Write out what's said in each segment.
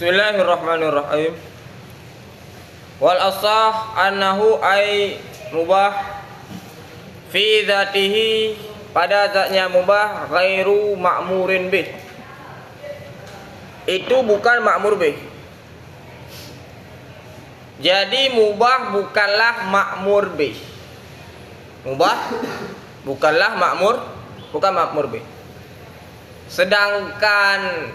Bismillahirrahmanirrahim. Wal asah annahu ay mubah fi dzatihi, pada zatnya mubah, ghairu ma'murin bih, itu bukan ma'mur bih. Jadi mubah bukanlah ma'mur bih. Mubah bukanlah bukan ma'mur bih. Sedangkan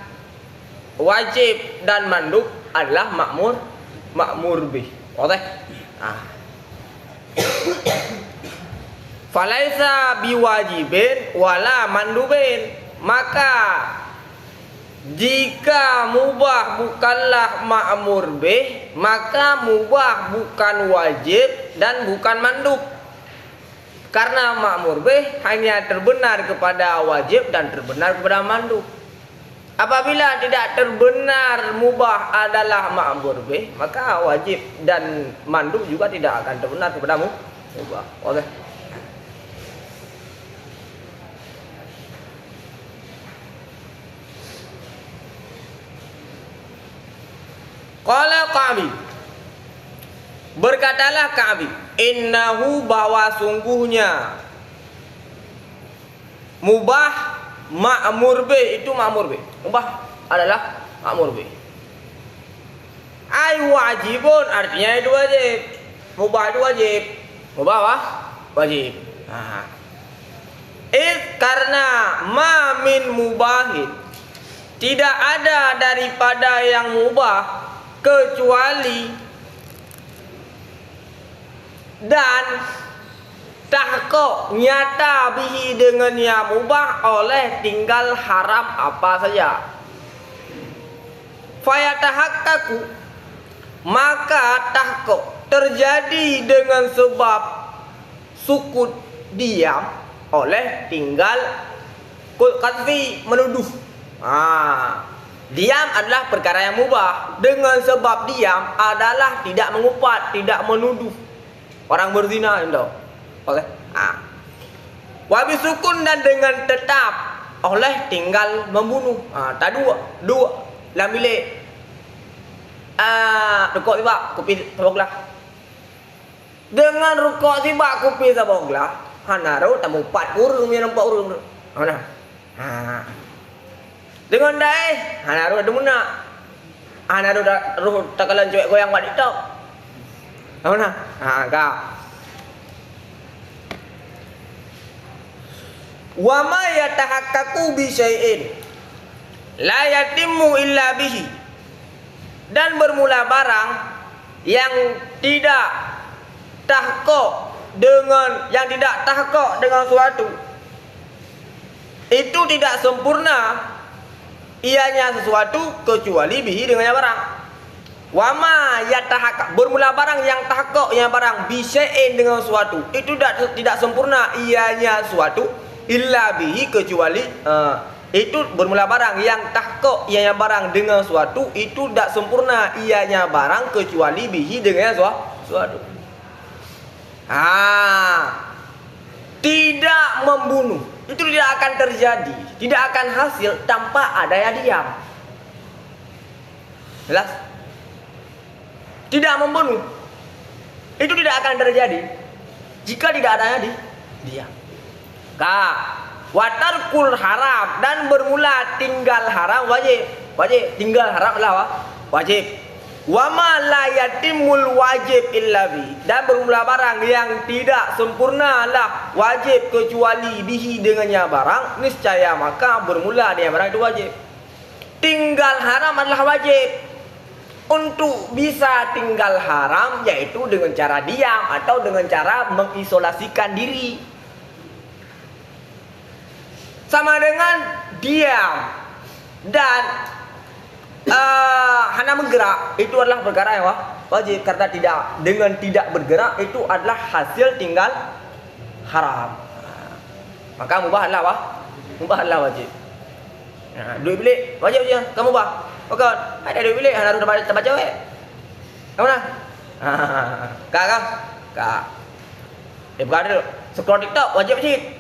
wajib dan mandub adalah ma'mur bih. Oke? Falaisa biwajibin wala mandubin. Maka jika mubah bukanlah ma'mur bih, maka mubah bukan wajib dan bukan mandub. Karena ma'mur bih hanya terbenar kepada wajib dan terbenar kepada mandub. Apabila tidak terbenar mubah adalah ma'mur bih, maka wajib dan mandub juga tidak akan terbenar kepada mubah. Oke. Qala Ka'bi, berkatalah Ka'bi, innahu, bahwa sungguhnya mubah ma'mur bih itu ma'mur bih. Mubah adalah ma'mur bih. Ay wajibun, artinya itu wajib. Mubah itu wajib. Mubah apa? Wajib. Karena ma min mubahin, tidak ada daripada yang mubah kecuali dan tahqiq nyata bihi dengan yang mubah oleh tinggal haram apa saja. Fayatahaqqaqu, maka tahqiq terjadi dengan sebab sukut diam oleh tinggal qadfi menuduh. Diam adalah perkara yang mubah. Dengan sebab diam adalah tidak mengupat, tidak menuduh orang berzina, itu. Oke. Wa bisukun, dan dengan tetap oleh tinggal membunuh. Tak dua dalam bilik. Rukuk tiba kopi saboglah. Dengan rukuk tiba kopi saboglah, hanaru tamu 4 urung yang 4 urung. Dengan dai hanaru ada muna. Hanaru ruh takalan cuek goyang buat TikTok. Mana? Kau. Wa ma yatahaqqaqu bi syai'in la yatimmu illa bihi, dan bermula barang yang tidak tahqiq dengan suatu, itu tidak sempurna ianya sesuatu kecuali bihi dengannya barang. Wa ma yatahaqqaq, bermula barang yang tahqiq yang barang, bi syai'in dengan suatu, itu tidak sempurna ianya suatu, illa bihi, kecuali itu bermula barang yang tahqiq ianya barang dengan suatu, itu tidak sempurna ianya barang kecuali bihi dengan suatu. Tidak membunuh itu tidak akan terjadi, tidak akan hasil tanpa adanya diam. Jelas? Tidak membunuh itu tidak akan terjadi jika tidak adanya diam. Watarkul haram, dan bermula tinggal haram wajib. Tinggal haram adalah wajib. Wa ma la yatimul wajib illa bi, dan bermula barang yang tidak sempurna lah wajib kecuali bihi dengannya barang, niscaya maka bermula dia barang itu wajib. Tinggal haram adalah wajib. Untuk bisa tinggal haram yaitu dengan cara diam atau dengan cara mengisolasikan diri. Sama dengan diam dan hanya menggerak, itu adalah perkara yang wajib. Karena tidak bergerak itu adalah hasil tinggal haram. Maka mubah adalah wajib. Duit bilik wajib je, kamu mubah. Maka ada duit bilik harus tempat cewek. Kamu nak? Kak. Bukan scroll TikTok wajib sih.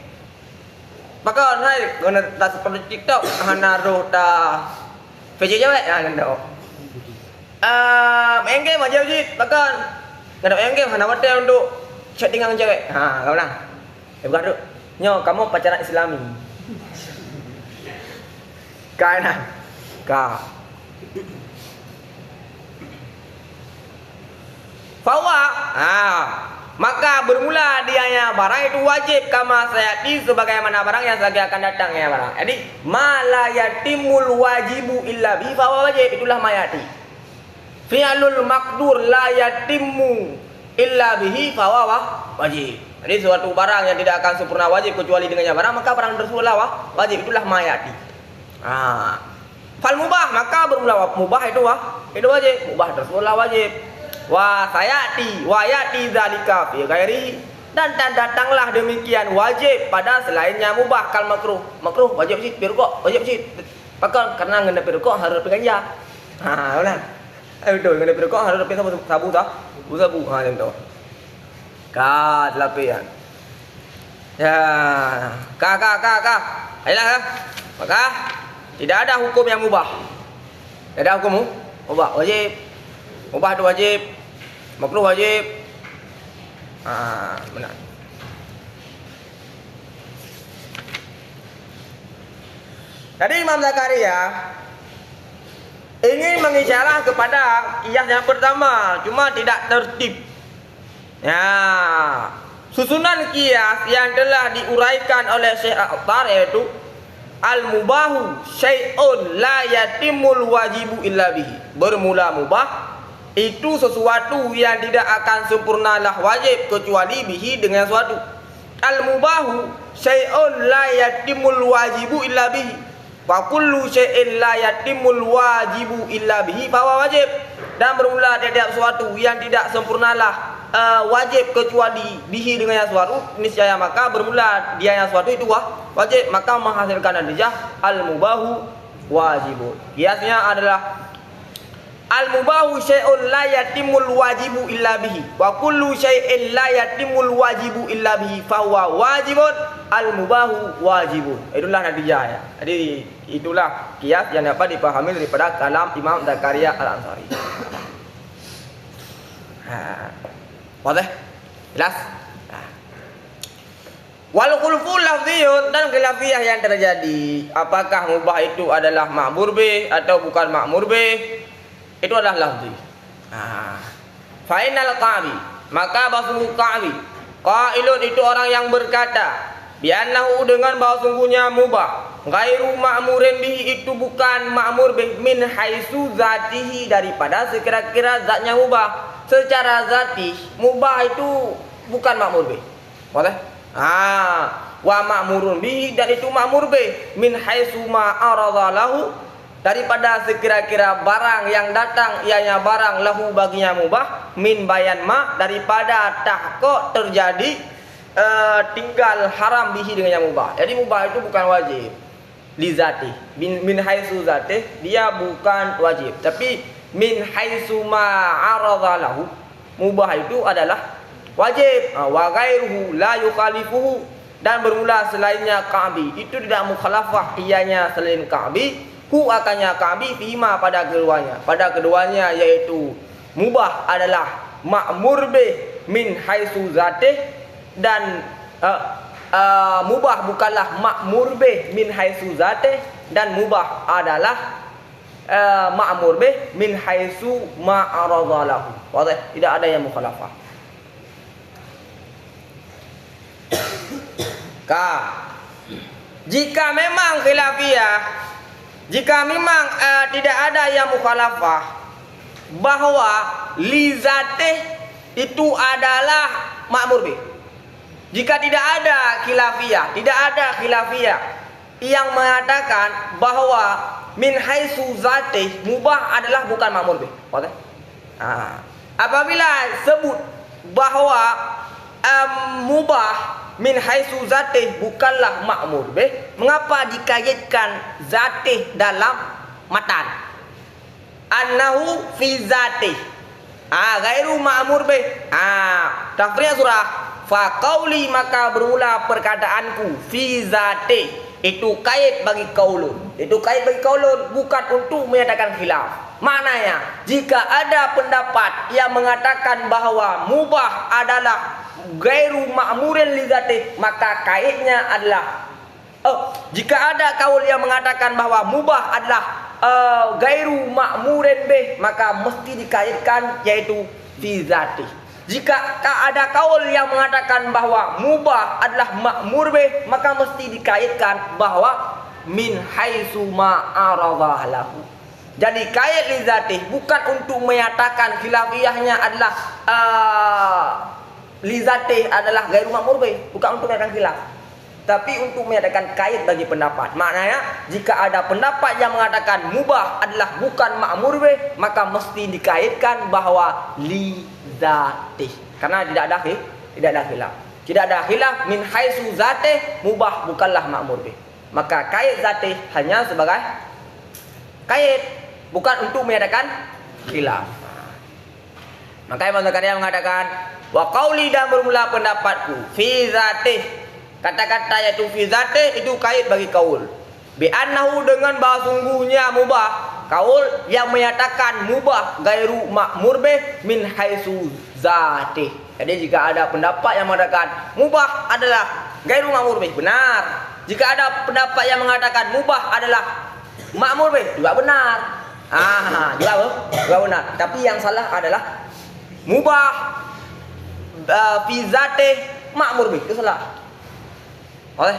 Maka hai guna tak scroll TikTok hanaruh ta Fece cewek? Nah, Main game aja Jit, bahkan nggak ada main game, hanya hotel untuk chatting dengan cewek. Kau bilang, bukan tu, nyo kamu pacaran Islami. Kanan, kau. Fawa, maka bermula dianya barang itu wajib kama sayati sebagaimana barang yang lagi akan datang ya barang. Jadi malayatimul wajibu illa bi fawa wajib, itulah mayati. Fi'lul maqdur la yatimmu illa bihi fawa wajib. Jadi suatu barang yang tidak akan sempurna wajib kecuali dengannya barang, maka barang tersebut wajib, itulah mayati. Fal mubah, maka bermula mubah itu wajib, mubah tersebutlah wajib. Wa sayati wa yati zalika fi ghairi, dan datanglah demikian wajib pada selainnya mubah. Kal makruh wajib sih pirqo, wajib sih pakai karena ngene pirqo harus ganja. Benar. Betul, ngene pirqo harus sabu sabu itu. Ka lapian. Ya, ka. Ayolah. Maka tidak ada hukum yang mubah. Tidak ada hukum mubah, wajib. Mubah itu wajib, makruh wajib. Benar. Jadi Imam Zakaria ingin mengisyarah kepada qiyas yang pertama, cuma tidak tertib. Ya, susunan qiyas yang telah diuraikan oleh Syekh Al-Akhtar yaitu al-mubahu syai'un la yatimul wajibu illa bihi. Bermula mubah itu sesuatu yang tidak akan sempurnalah wajib kecuali bihi dengan suatu. Al-mubahu syai'un la yatimul wajibu illa bihi. Wa kullu syai'in la yatimul wajibu illa bihi fahuwa wajib. Dan bermula tiap sesuatu yang tidak sempurnalah wajib kecuali bihi dengan suatu, niscaya maka bermula dia yang suatu itu wajib, maka menghasilkan natijah al-mubahu wajibun. Kiasnya adalah al-mubahu syai'un la yatimul wajibu illa bihi wa kullu syai'in la yatimul wajibu illa bihi fahuwa wajibun, al-mubahu wajibun. Itulah natijah ya. Jadi itulah kias yang dapat dipahami daripada kalam Imam Zakaria Al-Ansari. Boleh? Jelas? Wal khulful lafziyun, dan khilafiyah yang terjadi apakah mubah itu adalah ma'mur bih atau bukan ma'mur bih, itu adalah lafzi. Fainal Qa'bi, maka bahwa Qa'bi qailun itu orang yang berkata bi'annahu dengan bahwa sungguhnya mubah ghairu ma'murin bihi, itu bukan ma'mur bih min haitsu zatihi, daripada sekira-kira zatnya mubah. Secara zati mubah itu bukan ma'mur bih. Boleh? Wa ma'murun bihi, dan itu ma'mur bih min haitsu ma arada lahu, daripada sekira-kira barang yang datang ianya barang lahu baginya mubah, min bayan ma, daripada tahqiq terjadi tinggal haram bihi dengan yang mubah. Jadi mubah itu bukan wajib li zati, min haitsu zati dia bukan wajib, tapi min haitsu ma arada lahu, mubah itu adalah wajib. Wa ghairuhu la yukhalifuhu, dan bermula selainnya Ka'bi itu tidak mukhalafah ianya selain Ka'bi, hu akannya Ka'bi fima pada keduanya yaitu mubah adalah ma'mur bih min haitsu zatih, dan mubah bukanlah ma'mur bih min haitsu zatih, dan mubah adalah ma'mur bih min haitsu ma arada lahu. Tidak ada yang mukhalafah. Jika memang khilafiyah, jika memang tidak ada yang mukhalafah bahwa li zatih itu adalah ma'mur bih. Jika tidak ada khilafiyah yang mengatakan bahwa min haitsu zatih mubah adalah bukan ma'mur bih. Apabila sebut bahwa mubah min haitsu zatih bukanlah ma'mur bih, mengapa dikaitkan zatih dalam matan? Annahu fi zatih ghairu ma'mur bih. Tafsirnya surah fa qauli, maka bermula perkataanku fi zatih, itu kait bagi qaulun. Itu kait bagi qaulun, bukan untuk menyatakan khilaf. Maknanya, jika ada pendapat yang mengatakan bahwa mubah adalah gairu ma'murin li dzatih, maka kaitnya adalah jika ada kaul yang mengatakan bahwa mubah adalah gairu ma'murin bih, maka mesti dikaitkan yaitu fi dzatih. Jika ada kaul yang mengatakan bahwa mubah adalah ma'mur bih, maka mesti dikaitkan bahwa min haitsu ma'aradah lahu. Jadi kait li dzatih bukan untuk menyatakan khilafiyahnya adalah li dzatih adalah gairu ma'mur bih, bukan untuk menyatakan khilaf, tapi untuk menyatakan kait bagi pendapat. Maknanya jika ada pendapat yang mengatakan mubah adalah bukan ma'mur bih, maka mesti dikaitkan bahwa li dzatih, karena tidak ada khilaf. Tidak ada khilaf min haitsu dzatih mubah bukanlah ma'mur bih. Maka kait dzatih hanya sebagai kait, bukan untuk menyatakan khilaf. Maka Imam Zakaria mengatakan wa qauli, dan bermula pendapatku fi dzatih, kata-kata yaitu fi dzatih itu kait bagi kaul bi annahu, dengan bahwa sungguhnya mubah, kaul yang menyatakan mubah gairu ma'mur bih min haitsu dzatih. Jadi jika ada pendapat yang mengatakan mubah adalah gairu ma'mur bih, benar. Jika ada pendapat yang mengatakan mubah adalah ma'mur bih, juga benar. Juga benar. Tapi yang salah adalah mubah fi dzatih ma'mur bih, itu salah. Oleh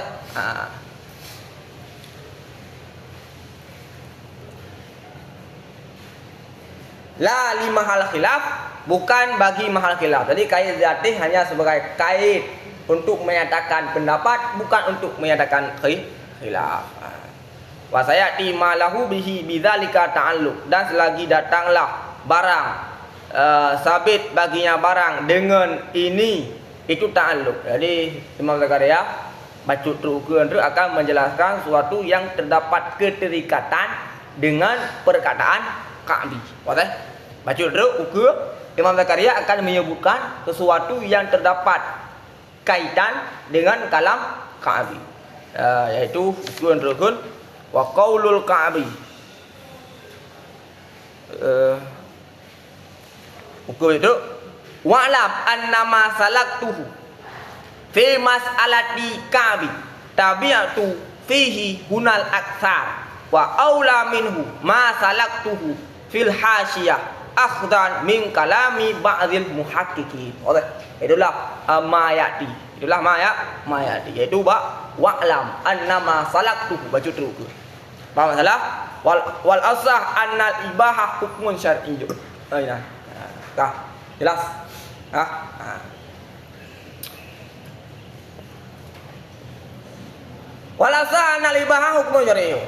la li mahal khilaf, bukan bagi mahal khilaf. Jadi kait dzatih hanya sebagai kait untuk menyatakan pendapat, bukan untuk menyatakan khilaf. Wa sayati malahu bihi bidzalika ta'alluq, dan selagi datanglah barang sabit baginya barang dengan ini, itu ta'alluq. Jadi Imam Zakaria baca terukur akan menjelaskan sesuatu yang terdapat keterikatan dengan perkataan Ka'bi. Boleh? Baca terukur, Imam Zakaria akan menyebutkan sesuatu yang terdapat kaitan dengan kalam Ka'bi, yaitu terukur wa qaulul Ka'bi. Hukum itu wa'lam annama salaktuhu fi mas'alati Ka'bi tabi'atu fihi hunal aksar wa aula minhu ma salaktuhu fil hasyiyah akhdan min kalami ba'dil muhaqqiqin. Oleh itulah mayati, itulah mayati, yaitu wa'lam annama salaktuhu, baca terus. Paham masalah? Wal asah annal ibahah hukmun syar'iyyun. Nah, jelas? Wal asah annal ibahah hukmun syar'iyyun.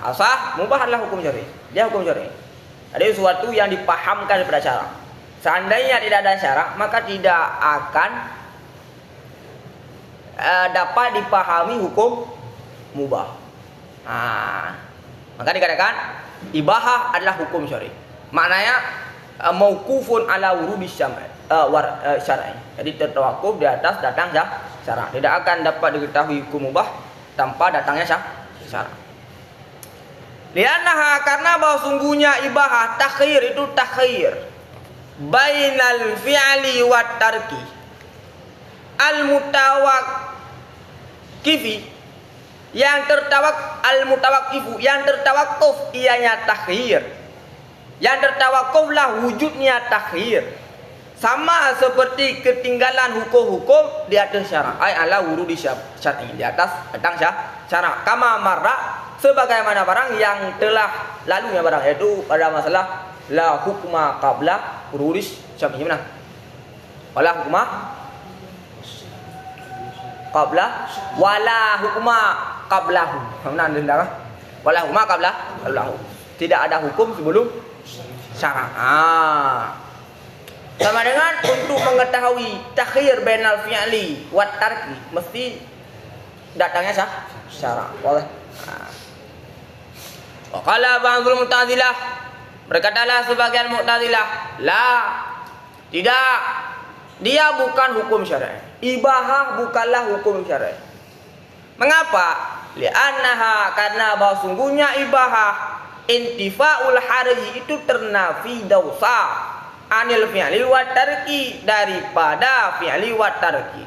Asah mubah adalah hukum syar'i. Dia hukum syar'i. Ada sesuatu yang dipahamkan daripada syarak. Seandainya tidak ada syarak, maka tidak akan dapat dipahami hukum mubah. Maka dikatakan ibahah adalah hukum syar'i. Maknanya mauqufun ala wurudi syar'i. Jadi tertawakuf di atas datang syarak. Tidak akan dapat diketahui hukum mubah tanpa datangnya syarak. Liannaha, karena bahwa sungguhnya ibahah takhir itu takhir bainal fi'li wat tarki al mutawakkifi, yang al-mutawakkifu, yang tertawakuf ianya takhir, yang tertawakuflah wujudnya takhir, sama seperti ketinggalan hukum-hukum di atas syarak, ay ala wurudi syar'i, di atas datang syarak, kama marra, sebagaimana barang yang telah lalunya barang, yaitu pada masalah la hukma qabla wurudi syar'i. Gimana? Wala hukma qabla wala hukma qablahu. Mana anda? Wala hukma qablahu. Tidak ada hukum sebelum syarak. Sama dengan untuk mengetahui takhir bainal fi'li wat tarki, mesti datangnya syarak. Boleh. Qala ba'dul Mu'tazilah, berkatalah sebagian Mu'tazilah, la, tidak, dia bukan hukum syar'i. Ibahah bukanlah hukum syar'i. Mengapa? Li'annaha, karena bahwa sungguhnya ibahah intifa'ul harji itu ternafi dausa anil fi'li wa tarki, daripada fi'li wa tarki.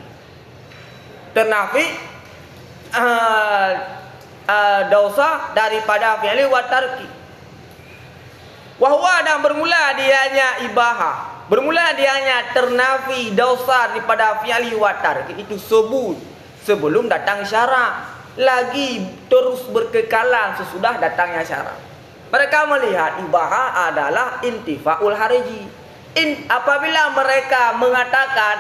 Ternafi dausa daripada fi'li wa tarki. Wahwa, dan bermula dianya ibahah, bermula dianya ternafi dausa daripada fi'li wa tarki itu sebelum datang syarak, lagi terus berkekalan sesudah datangnya syarak. Mereka melihat ibahah adalah intifa'ul harji. Apabila mereka mengatakan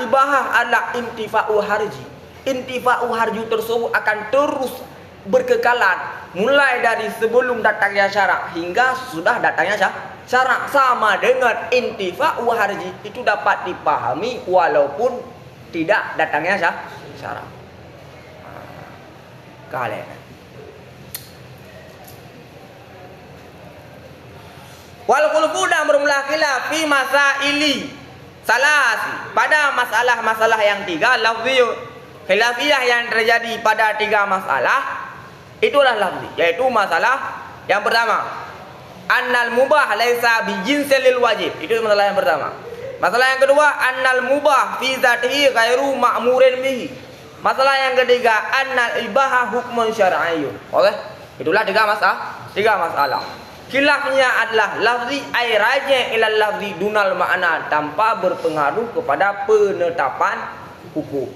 ibahah adalah intifa'ul harji, intifa'ul harji tersebut akan terus berkekalan mulai dari sebelum datangnya syarak hingga sudah datangnya syarak. Sama dengan intifa'ul harji itu dapat dipahami walaupun tidak datangnya syarak. Kalian wal khulfu, dan bermula khilaf fi masaili salasi, pada masalah-masalah yang tiga, lafziyun, khilafiyah yang terjadi pada tiga masalah itulah lafzi, yaitu masalah yang pertama, annal mubah laisa bi jinsil lil wajib, itu masalah yang pertama. Masalah yang kedua, annal mubah fi zatihi ghairu ma'murin bihi. Masalah yang ketiga, annal ibaha hukmun syar'iyyun. Oke, itulah tiga masalah. Khilafnya adalah lafzi ay raji' ila lafzi dunal makna, tanpa berpengaruh kepada penetapan hukum.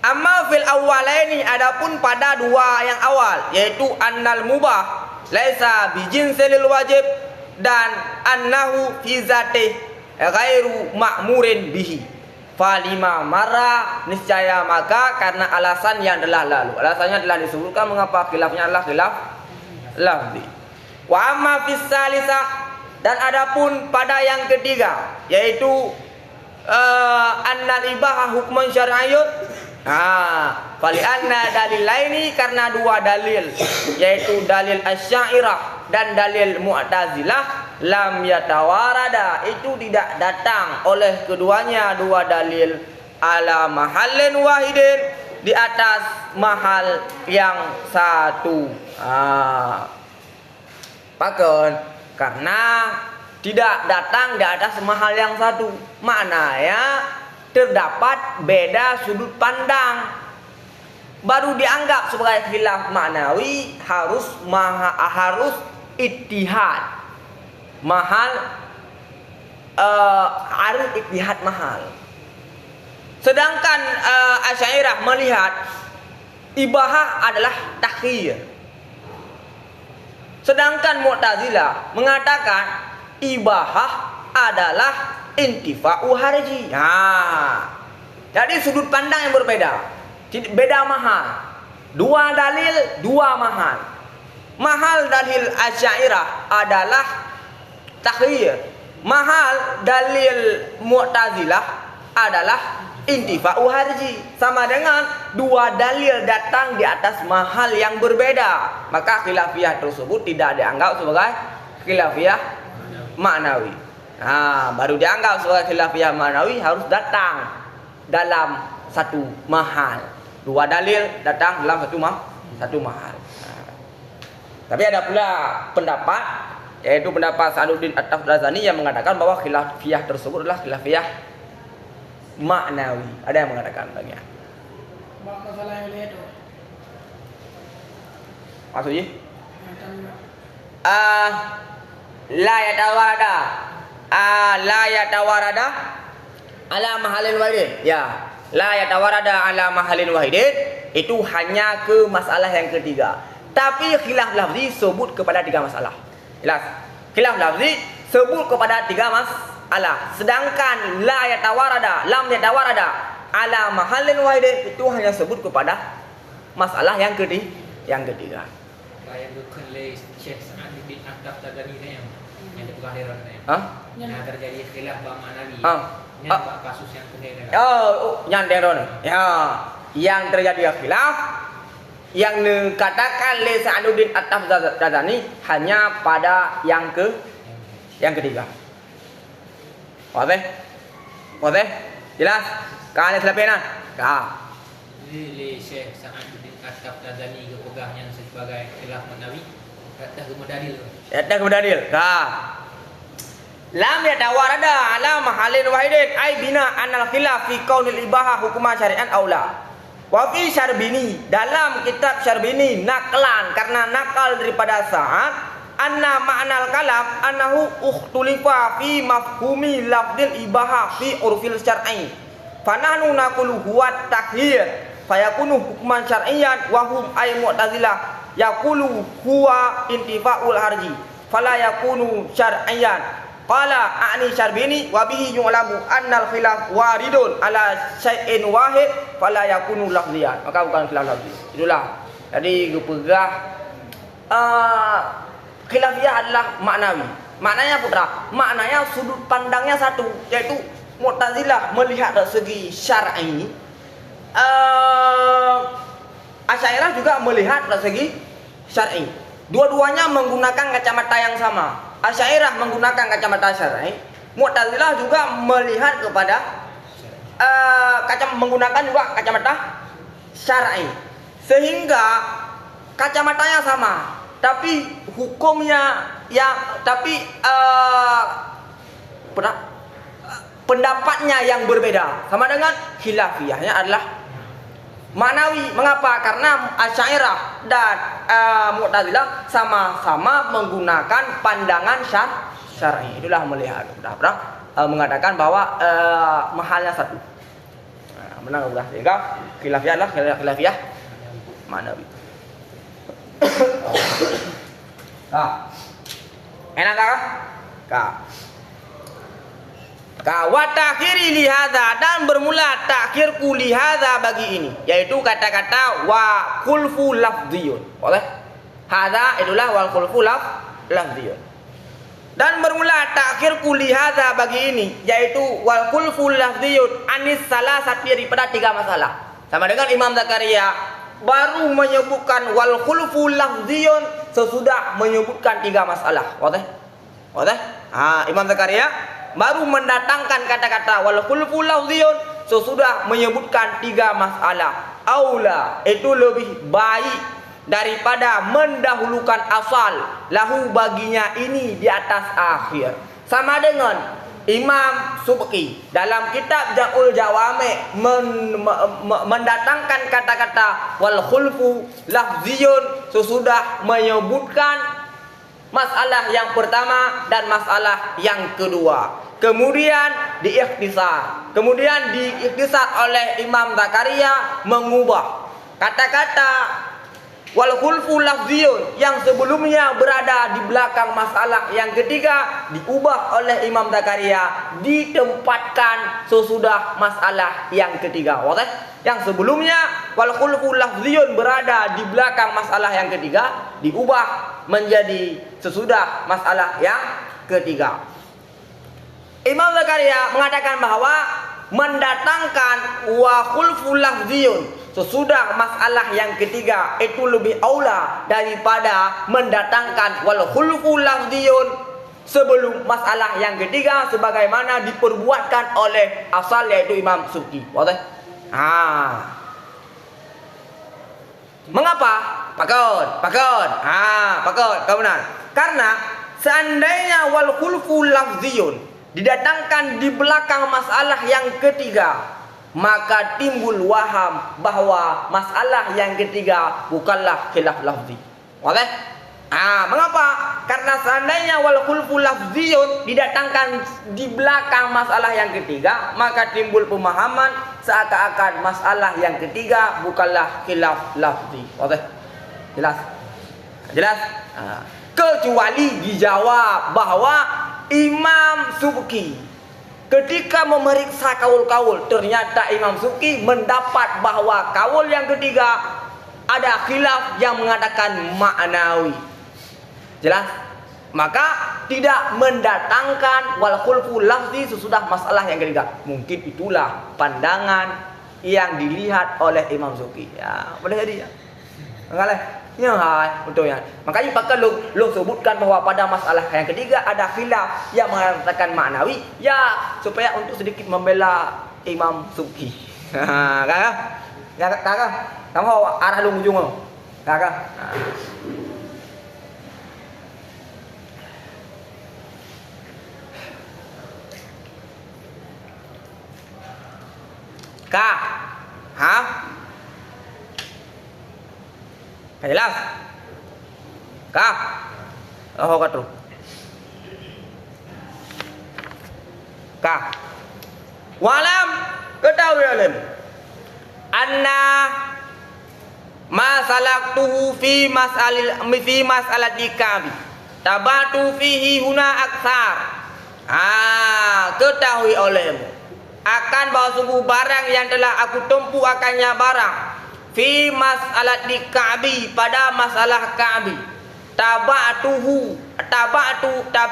Amma fil awwalaini, adapun pada dua yang awal, yaitu annal mubah laisa bi jinsil wajib dan annahu fi zatihi ghairu ma'murin bihi. Falima marah, niscaya maka karena alasan yang telah lalu. Alasannya telah disebutkan mengapa khilafnya adalah khilaf lafzi. Wa amma fis salisah, dan adapun pada yang ketiga, yaitu annal ibaha hukman syar'iyyun. Fali anna dalilaini, karena dua dalil, yaitu dalil Asy'ariyah dan dalil Mu'tazilah, lam yatawarada, itu tidak datang oleh keduanya dua dalil ala mahallin wahidin, di atas mahal yang satu. Bahkan karena tidak datang di atas mahal yang satu, maknanya terdapat beda sudut pandang, baru dianggap sebagai khilaf maknawi, harus ittihad mahal, harus ittihad mahal. Sedangkan Asy'ariyah melihat ibahah adalah takhir, sedangkan Mu'tazilah mengatakan ibahah adalah intifa'u harji. Jadi sudut pandang yang berbeda, beda mahal. Dua dalil, dua mahal. Mahal dalil Asy'ariyah adalah takhir. Mahal dalil Mu'tazilah adalah intifa'u harji. Sama dengan dua dalil datang di atas mahal yang berbeda, maka khilafiyah tersebut tidak dianggap sebagai khilafiyah maknawi. Baru dianggap sebagai khilafiyah maknawi harus datang dalam satu mahal. Dua dalil datang dalam satu mahal. Tapi ada pula pendapat, yaitu pendapat Sa'duddin At-Taftazani, yang mengatakan bahwa khilafiyah tersebut adalah khilafiyah maknawi. Ada yang mengatakan bagian. Masalah yang lain itu. Maksudnya? La yatawarada ala mahalin wahidin. Ya, la yatawarada ala mahalin wahidin itu hanya ke masalah yang ketiga. Tapi khilaf lafzi sebut kepada tiga masalah. Jelas? Khilaf lafzi sebut kepada tiga masalah. Sedangkan la yatawarada, lam yatawarada ala mahalin wahidin itu hanya sebut kepada masalah yang ketiga. Yang bukan oleh Syekh Sa'duddin At-Taftazani yang kelahiran yang terjadi khilaf maknawi. Yang kasus yang kelahiran. Yang deron. Ya, yang terjadi khilaf yang dikatakan oleh Sa'duddin At-Taftazani hanya pada yang ketiga. Boleh? Jelas? Kalian selepenan? Li Syekh Sa'aduddin At-Tabtazani kepegang yang sebagai khilaf Nawawi datang ke dalil. Datang ke dalil. Lam yatawarada ala mahalin wahidin ay bina anal khilaf fi qaulil ibahah hukuman syari'an aula. Wa fi Syarbini, dalam kitab Syarbini naklan karena nakal daripada Sa'ad anna ma'nal kalam annahu ukhtulifa fi mafhumi lafdil ibahah fi urfil syar'i. Fanahnu naqulu huwa takhir fayakunu hukman syar'iyyan wa hum ay mu'tazilah yaqulu huwa intifa'ul harji fala yakunu syar'iyyan. Qala a'ni Syarbini wa bihi yu'lamu annal khilaf waridun ala syai'in wahid fala yakunu lafziyan. Maka bukan khilaf lafzi. Itulah. Jadi gepegah khilafiyah adalah maknawi. Maknanya putra, maknanya sudut pandangnya satu, yaitu Mu'tazilah melihat dari segi syar'i. Asy'ariyah juga melihat dari segi syar'i. Dua-duanya menggunakan kacamata yang sama. Asy'ariyah menggunakan kacamata syar'i, Mu'tazilah juga melihat kepada menggunakan juga kacamata syar'i. Sehingga kacamatanya sama, tapi hukumnya pendapatnya yang berbeda. Sama dengan khilafiyahnya adalah maknawi. Mengapa? Karena Asy'ariyah dan Mu'tazilah sama-sama menggunakan pandangan syar'i. Itulah melihat. Mengatakan bahwa mahalnya satu. Benar sudah. Sehingga khilafiyah adalah khilafiyah maknawi. Enak tak? Wa takhiri lihadza, dan bermula takhirku lihadza bagi ini, yaitu kata-kata wa khulfu lafdziyun. Boleh? Hadza itulah wal khulfu lafdziyun. Dan bermula takhirku lihadza bagi ini, yaitu wal khulfu lafdziyun anis salasati daripada tiga masalah. Sama dengan Imam Zakaria baru menyebutkan wal khulfu lafdziyun sesudah menyebutkan tiga masalah. Boleh? Boleh? Imam Zakaria baru mendatangkan kata-kata wal khulfu lafdziyun sesudah menyebutkan tiga masalah. Aula, itu lebih baik daripada mendahulukan asal lahu baginya ini di atas akhir. Sama dengan Imam Subki dalam kitab Jam'ul Jawami mendatangkan kata-kata wal khulfu lafdziyun sesudah menyebutkan masalah yang pertama dan masalah yang kedua. Kemudian diikhtisar. Kemudian diikhtisar oleh Imam Zakaria mengubah kata-kata wal khulfu lafdziyun yang sebelumnya berada di belakang masalah yang ketiga, diubah oleh Imam Zakaria ditempatkan sesudah masalah yang ketiga. Yang sebelumnya wal khulfu lafdziyun berada di belakang masalah yang ketiga, diubah menjadi sesudah masalah yang ketiga. Imam Zakaria mengatakan bahwa mendatangkan wa khulfu lafdziyun sesudah masalah yang ketiga itu lebih aula daripada mendatangkan wal khulfu lafdziyun sebelum masalah yang ketiga sebagaimana diperbuatkan oleh asal yaitu Imam Subki. Mengapa? Pakon. Kau benar. Karena seandainya wal khulfu lafdziyun didatangkan di belakang masalah yang ketiga, maka timbul waham bahwa masalah yang ketiga bukanlah khilaf lafzi. Boleh? Mengapa? Karena seandainya wal khulfu lafdziyun didatangkan di belakang masalah yang ketiga, maka timbul pemahaman seakan-akan masalah yang ketiga bukanlah khilaf lafzi. Boleh? Jelas? Kecuali dijawab bahwa Imam Subki ketika memeriksa kaul-kaul, ternyata Imam Subki mendapat bahwa kaul yang ketiga ada khilaf yang mengatakan maknawi. Jelas? Maka tidak mendatangkan wal khulfu lafzi sesudah masalah yang ketiga. Mungkin itulah pandangan yang dilihat oleh Imam Subki. Ya, boleh jadi ya. Enggak ya, betul ya. Makanya pakai lu sebutkan bahwa pada masalah yang ketiga ada khilaf yang mengatakan maknawi, ya supaya untuk sedikit membela Imam Subki. Kan? Kagak. Kamu arah lu ujung lo. Kagak. Ka. Hah? Jelas? Ka. Oh, katu. Ka. Walam ketahui alim. Anna masalaktuhu fi mas'alati kabi. Tabatu fihi huna aksar. Ketahui olehmu akan bahwa sungguh barang yang telah aku tempuh akannya barang fi mas'alati kabi, pada masalah kabi.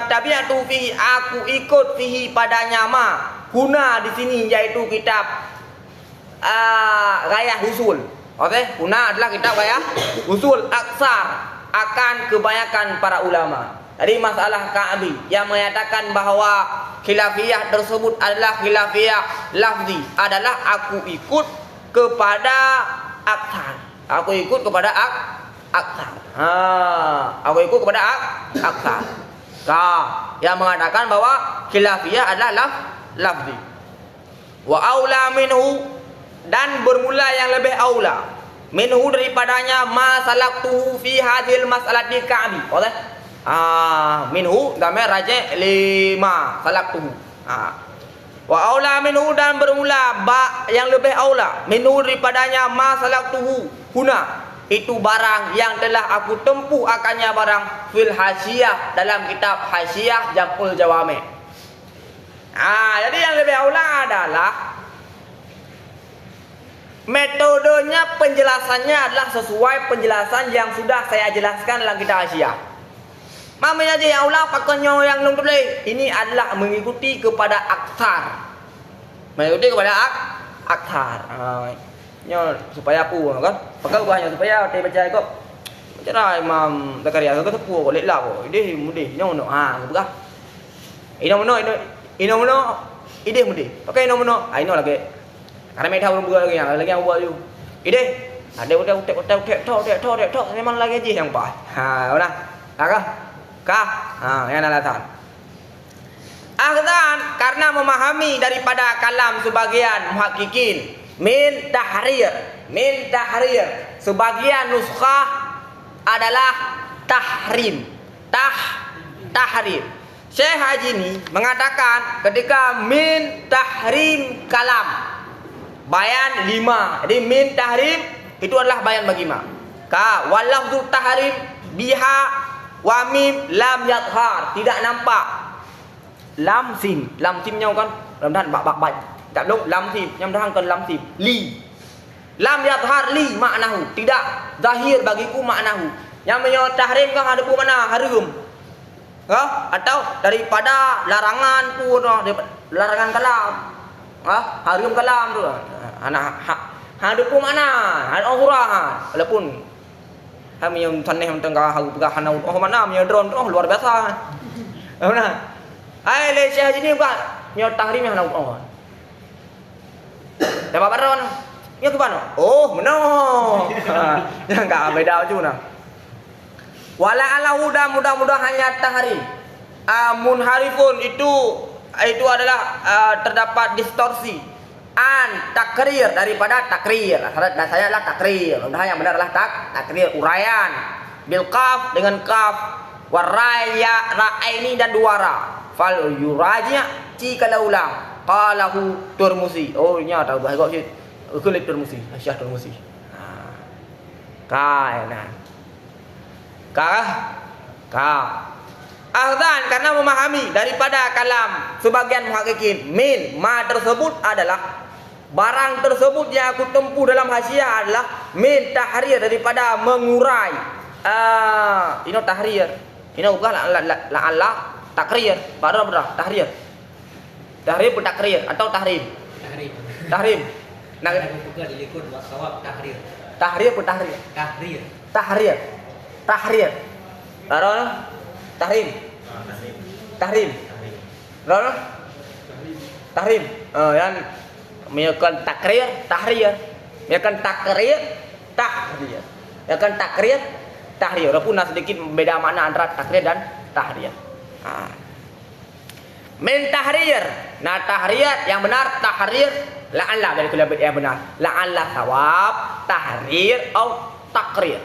Tabi'atu fihi, aku ikut fihi padanya ma. Huna di sini yaitu kitab Gayah Usul. Oke, Huna adalah kitab Gayah Usul aksar, akan kebanyakan para ulama. Jadi masalah Ka'bi yang menyatakan bahwa khilafiyah tersebut adalah khilafiyah lafzi, adalah aku ikut kepada aksar. Aku ikut kepada aksar. Aku ikut kepada aksar. Yang mengatakan bahwa khilafiyah adalah lafzi. Wa aula minhu, dan bermula yang lebih aula minhu daripadanya ma salaktuhu fi hadhil mas'alati Ka'bi. Boleh? Minhu damai raja 5 salaktuhu. Wa aula minhu, dan bermula yang lebih aula minhu daripadanya ma salaktuhu huna, itu barang yang telah aku tempuh akannya barang fil hasyiah, dalam kitab hasyiah Jam'ul Jawami'. Jadi yang lebih aula adalah metodenya, penjelasannya adalah sesuai penjelasan yang sudah saya jelaskan dalam kitab hasyiah. Mamanya aja yang aula pakainya yang belum tulis. Ini adalah mengikuti kepada aksar. Mengikuti kepada aksar. Supaya aku kan pakai banyak supaya dia baca kok. Cara Imam Zakaria kau tepu kau lelah kau. Ide mudah. Ino buka. Ino ide mudah. Pakai ino lagi. Karena mereka belum buka lagi yang buat tu. Ide ada udah memang lagi aja yang pas. Udah. Yang alasan. Akhdan, karena memahami daripada kalam sebagian muhaqqiqin min tahrir. Sebagian nuskhah adalah tahrim. Tahrim. Syekh Haji ini mengatakan ketika min tahrim kalam bayan 5. Jadi min tahrim itu adalah bayan bagi ma. Walafzu tahrim biha wa mim lam yadhhar, tidak nampak. Lam simnya kan lam dan bak tak belum lam sim yang dah kan lam sim li lam yadhhar li maknahu, tidak zahir bagiku maknahu. Yang menyebut tahrim kan ada pun mana harum, atau daripada larangan pun, larangan kalam, harum kalam tu anak ada pun mana ada orang walaupun kami yang tanah yang tengah hau pegah hanau mana punya drone luar biasa. Mana? Le Syekh Haji ni bukan nyo tahrim yang hanau. Dapat baron. Ya ke mana? Oh, benar. Yang enggak beda aja nah. Wala ala huda, mudah-mudahannya tahrim. Munharifun itu adalah terdapat distorsi. Takrir daripada takrir. Dan saya adalah takrir. Mudah yang benar adalah takrir, uraian bil qaf dengan qaf, waraya ra'aini dan dua ra. Fal yuraji' jika ulang qalahu Turmusi. Oh nya tahu bahasa kok sih. Kulit Turmusi, Syekh Turmusi. Ahdan, karena memahami daripada kalam sebagian muhaqqiqin min ma tersebut adalah barang tersebut yang aku tempuh dalam hasyiah adalah min tahrir, daripada mengurai. Ini tahrir. Ini bukan la takrir. Baru berapa? Tahrir. Tahrir atau takrir atau tahrim? Tahrim. Nah, bukan dilikut wasawab tahrir. Tahrir atau tahrir? Tahrir. Baru tahrim. Tahrim. Baru tahrim. Yang menyebutkan takrir, tahrir. Ya kan takrir, tahrir. Ya kan takrir, tahrir. Walaupun sedikit beda makna antara takrir dan tahrir. Min tahrir. Nah, tahrir yang benar tahrir la'alla dari kulabit yang benar. La'alla sawab, tahrir atau takrir.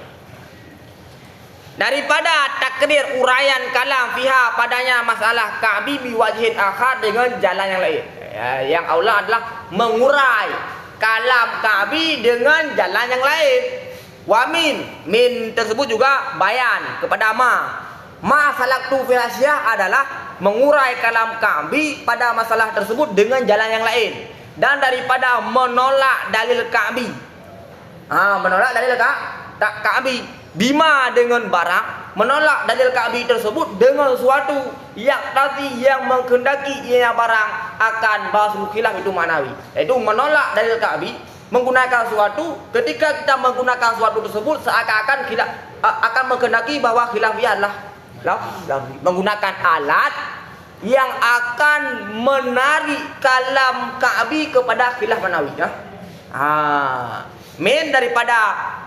Daripada takrir uraian kalam fiha padanya masalah Ka'bi biwajhin akhar dengan jalan yang lain. Ya, yang Allah adalah mengurai kalam Ka'bi dengan jalan yang lain. Wa min tersebut juga bayan kepada ma salaktu fil asya adalah mengurai kalam Ka'bi pada masalah tersebut dengan jalan yang lain. Dan daripada menolak dalil Ka'bi. Menolak dalil Ka'bi bima dengan barang, menolak dalil Ka'bi tersebut dengan sesuatu yang tadi yang menghendaki ia barang akan bahasa khilaf itu maknawi. Yaitu menolak dalil Ka'bi menggunakan sesuatu, ketika kita menggunakan sesuatu tersebut seakan-akan khilaf akan menghendaki bahwa khilafiyah adalah menggunakan alat yang akan menarik kalam Ka'bi kepada khilaf manawi. Min daripada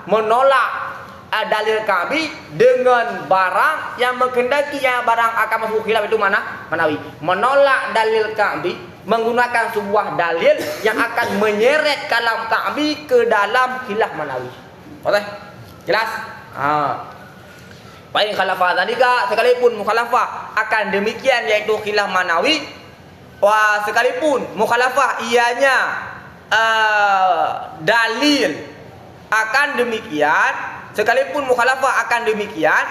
menolak dalil Ka'bi dengan barang yang menghendaki yang barang akan masuk khilaf itu manawi. Menolak dalil Ka'bi menggunakan sebuah dalil yang akan menyeret kalam Ka'bi ke dalam khilaf manawi. Okey? Jelas? Baik, khalafah tadika sekalipun mukhalafah akan demikian yaitu khilaf manawi, sekalipun mukhalafah ianya dalil akan demikian, sekalipun mukhalafah akan demikian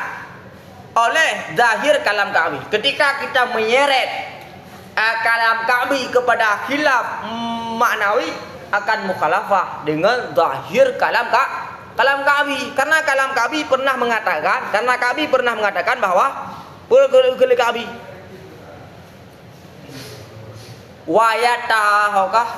oleh zahir kalam Ka'bi. Ketika kita menyeret kalam Ka'bi kepada khilaf maknawi akan mukhalafah dengan zahir kalam Ka'bi. Karena kalam Ka'bi pernah mengatakan bahwa Ka'bi wayatahokah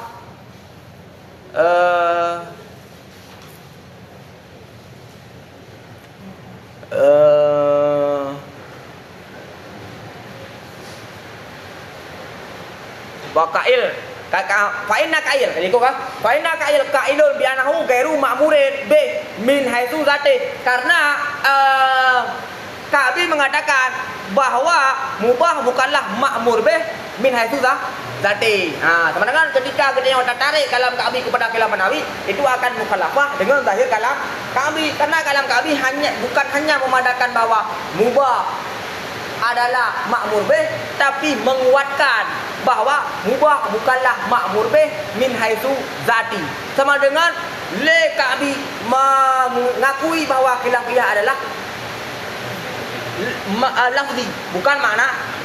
waqail fa'inna kail jadi kok fa'inna kail kailul bi anahu gairu ma'murin b min haitsu zati. Karena Ka'bi mengatakan bahwa mubah bukanlah ma'mur b min haitsu zati. Sama dengan ketika kita tarik kalam Ka'bi kepada kalam manawi itu akan mukhalafah dengan zahir kalam Ka'bi. Karena kalam Ka'bi bukan hanya memadakan bahwa mubah adalah ma'mur bih, tapi menguatkan bahwa mubah bukanlah ma'mur bih min haitsu zati. Sama dengan le Ka'bi mengakui bahwa khilafiyah adalah lafzi bukan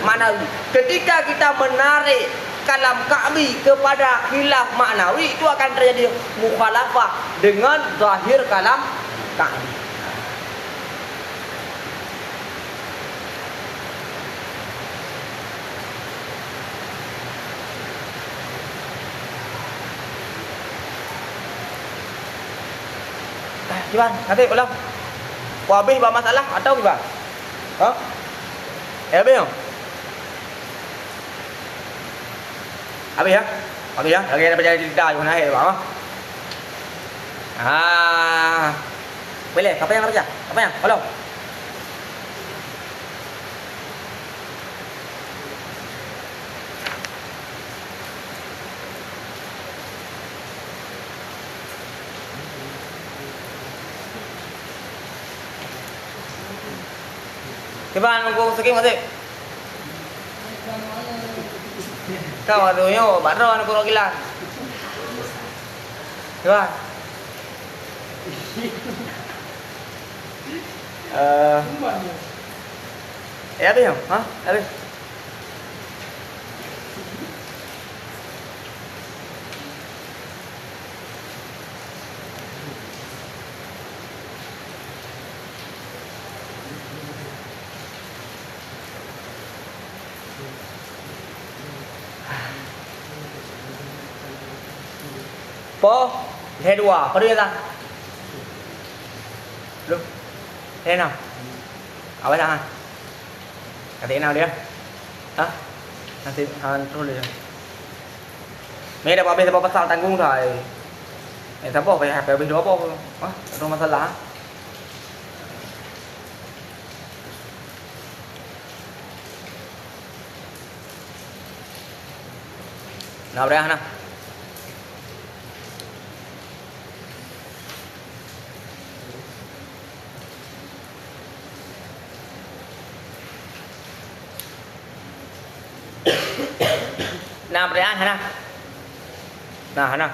manawi. Ketika kita menarik kalam Ka'bi kepada khilaf maknawi itu akan terjadi mukhalafah dengan zahir kalam Ka'bi. Gimana? Nanti ulang. Habis masalah atau gimana? Habis ya? Habis ya? Habis ya? Lagi ada berjalan cerita yang mana ya, Bang? Boleh, apa yang kerja? Apa yang? Halo. Coba nunggu sekian masih. Kau aduhnya baru nunggu rogilan. Coba. Habis ya? Habis. Po, thế đùa, có đưa ra. Được. Thế nào? Ở bên nào? Cái thế nào đi? Nanti thôi đi. Mấy đã bảo bây giờ bảo pasal tanggung rồi. Tak apa, payah habis dua apa. Ah, ada masalah. Nào đây nào. Nào đây ăn nào. Nah, nah.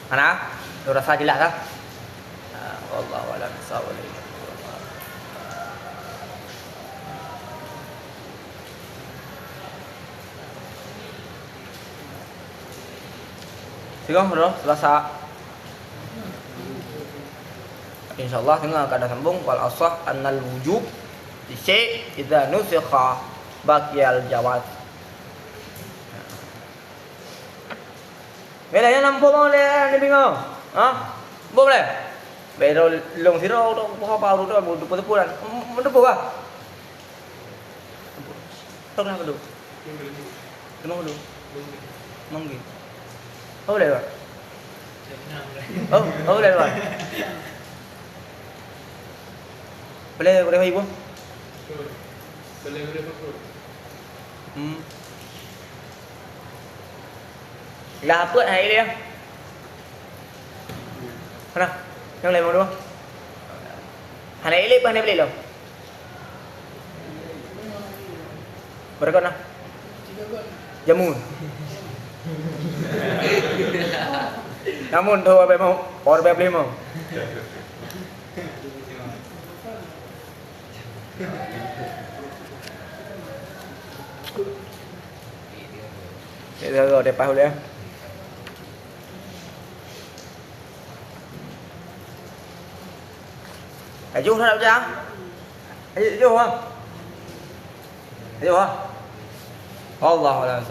Ana, lu rasa jelas tak? Wallahu a'lam bishawab. Sige bro, selasa. Insyaallah tengah akan sambung wal asah annal wujub di syai' idza nusikha baqiyal jawaz. Vậy là năm phố lên đi bingo. Hả? Bố này. Vậy rồi lồng thì đâu có bao đâu một một phút này. Một phút à? Không làm được. Cái mong được. Mong gì? Ô đây rồi. Ô đây rồi. Boleh boleh ibu? Boleh betul. Là bữa hay đi em. Nào, em lấy một đúng không? Hari ini apa beli lo? Berapa nak? 3 gol. Jamun. Jamun tu apa mau? Or apa beli mau? Rồi đẹp bao lên. Hãy chú thôi đâu cha. Hãy chú không? Hãy chú không? Allah Allah.